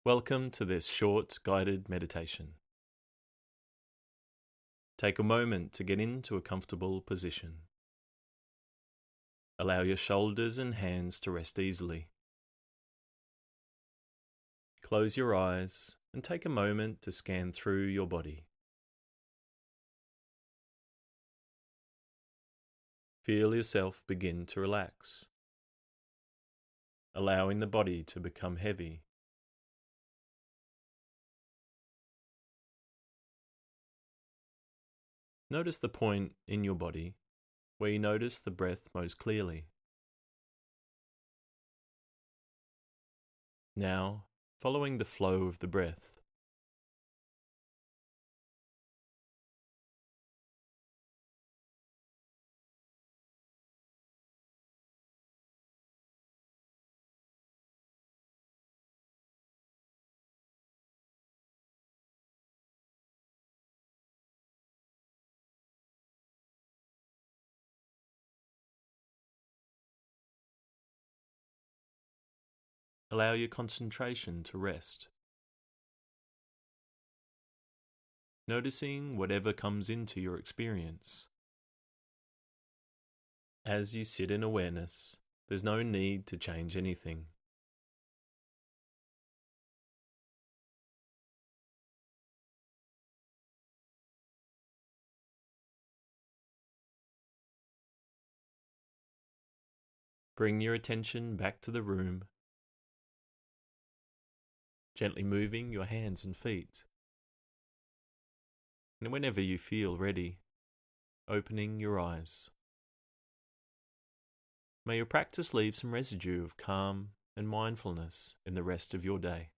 Welcome to this short guided meditation. Take a moment to get into a comfortable position. Allow your shoulders and hands to rest easily. Close your eyes and take a moment to scan through your body. Feel yourself begin to relax, allowing the body to become heavy. Notice the point in your body where you notice the breath most clearly. Now, following the flow of the breath, allow your concentration to rest, noticing whatever comes into your experience. As you sit in awareness, there's no need to change anything. Bring your attention back to the room, gently moving your hands and feet. And whenever you feel ready, opening your eyes. May your practice leave some residue of calm and mindfulness in the rest of your day.